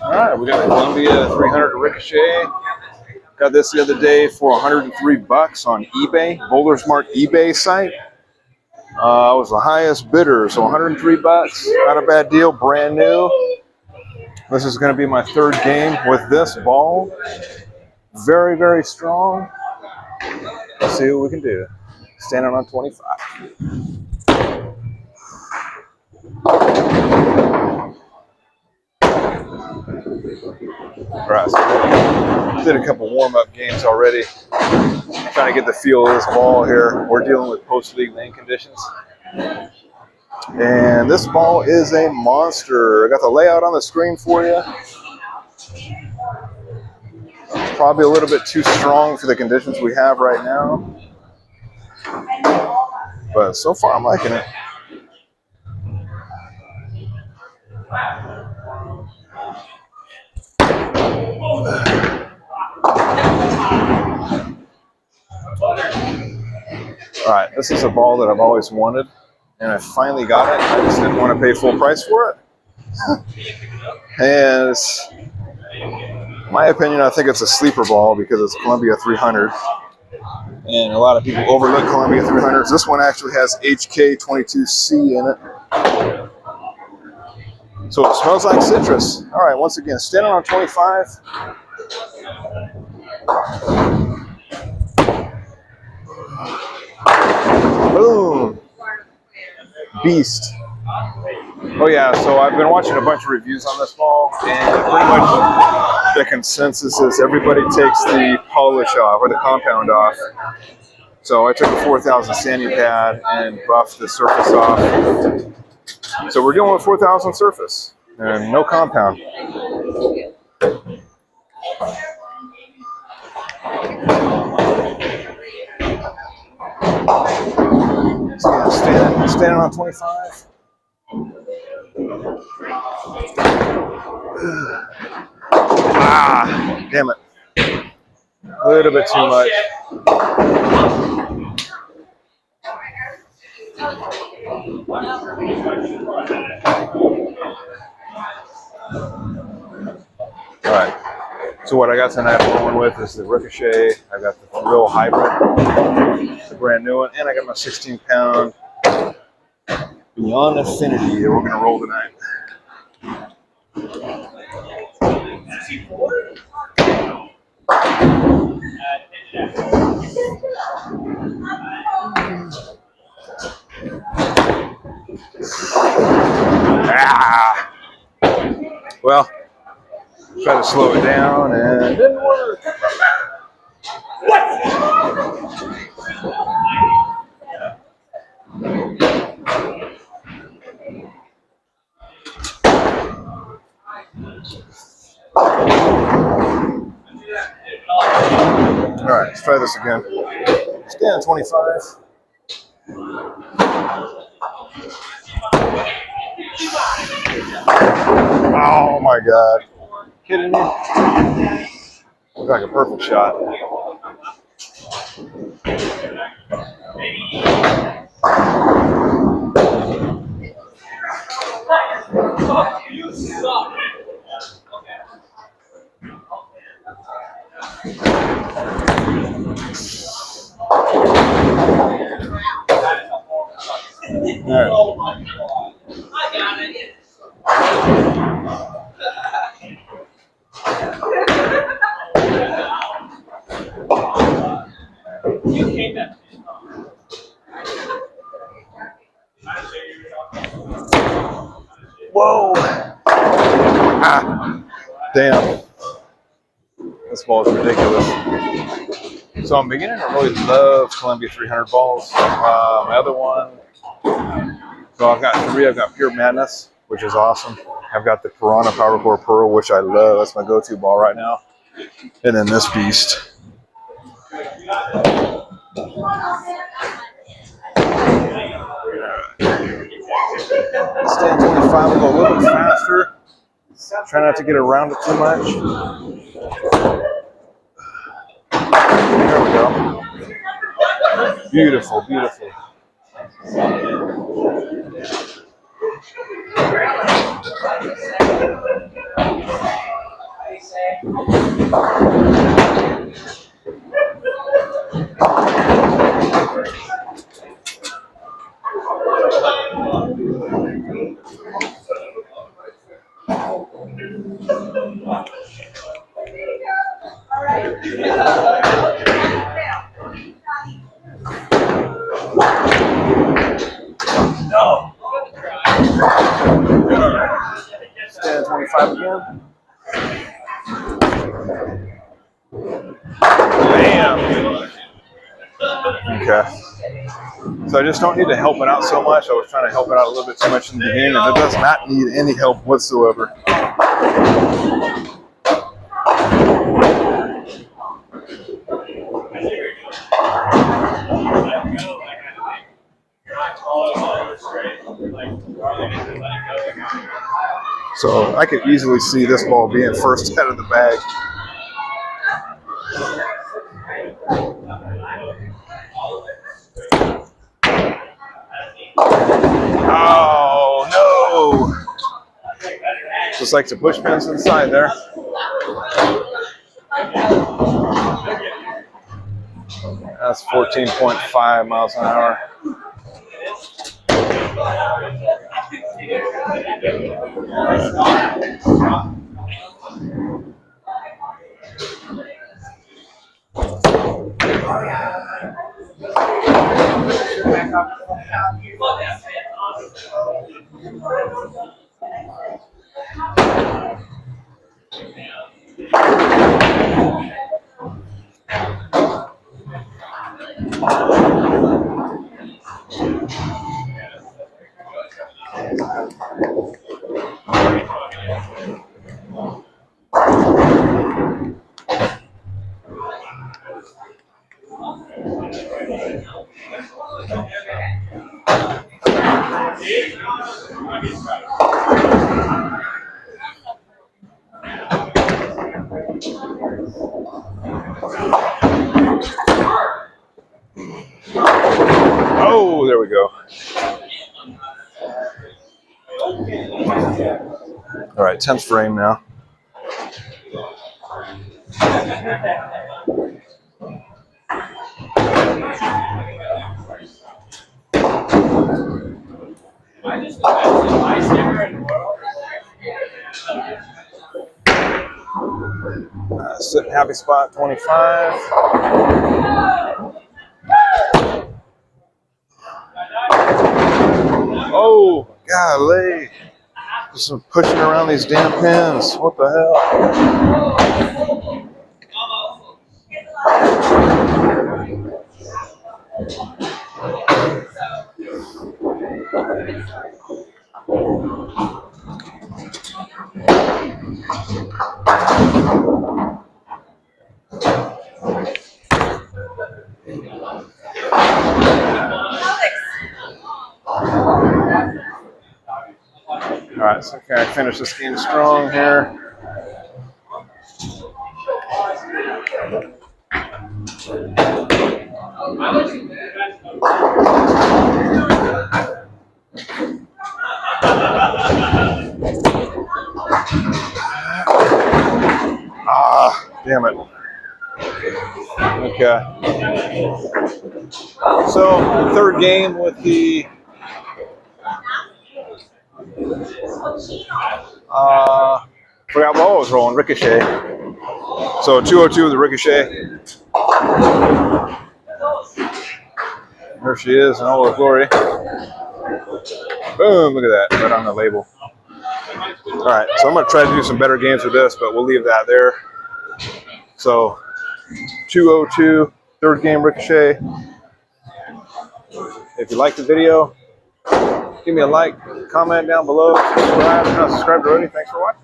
All right, we got the Columbia 300 Ricochet. Got this the other day for 103 bucks on eBay, Bowlersmart eBay site. I was the highest bidder, so 103 bucks. Not a bad deal, brand new. This is going to be my third game with this ball. Very, very strong. Let's see what we can do. Standing on 25. All right, so did a couple warm-up games already. Trying to get the feel of this ball here. We're dealing with post-league lane conditions. And this ball is a monster. I got the layout on the screen for you. Probably a little bit too strong for the conditions we have right now. But so far, I'm liking it. All right, this is a ball that I've always wanted, and I finally got it. I just didn't want to pay full price for it. And it's, in my opinion, I think it's a sleeper ball because it's Columbia 300. And a lot of people overlook Columbia 300s. This one actually has HK22C in it. So it smells like citrus. All right, once again, standing on 25. Boom. Beast. Oh yeah, so I've been watching a bunch of reviews on this ball, and pretty much the consensus is everybody takes the polish off or the compound off. So I took a 4000 sanding pad and buffed the surface off. So we're dealing with 4000 surface and no compound. So yeah, standing on 25. Ah, damn it. A little bit too much. All right. So what I got tonight I'm going with is the Ricochet. I got the real hybrid, the brand new one, and I got my 16-pound Beyond Affinity that we're going to roll tonight. Ah! Well, try to slow it down and it didn't work. All right, let's try this again. Stand 25. Oh my God. Kidding me? Looks like a perfect shot. You suck. I got it. You came back. Whoa! Ah, damn. This ball is ridiculous. So I'm beginning to really love Columbia 300 balls. My other one, so I've got three. I've got Pure Madness, which is awesome. I've got the Piranha Ricochet Pearl, which I love. That's my go-to ball right now. And then this beast. Stand 25, we'll go a little bit faster. Try not to get around it too much. There we go. Beautiful, beautiful. Stand 25 again. Bam. Okay. So I just don't need to help it out so much. I was trying to help it out a little bit too much in the beginning, and it does not need any help whatsoever. So I could easily see this ball being first out of the bag. Oh, no. Just like the push pins inside there. That's 14.5 miles an hour. Oh, there we go. All right, 10th frame now. Sitting happy spot 25. Oh, golly. Just pushing around these damn pins. What the hell? All right, so can I finish this game strong here? Ah, damn it. Okay. So, third game with the forgot what I was rolling, Ricochet. So 202 with the Ricochet. There she is in all her glory. Boom, look at that, right on the label. All right, so I'm going to try to do some better games with this, but we'll leave that there. So 202, third game Ricochet. If you like the video, give me a like, comment down below, subscribe. If you're not subscribed already, thanks for watching.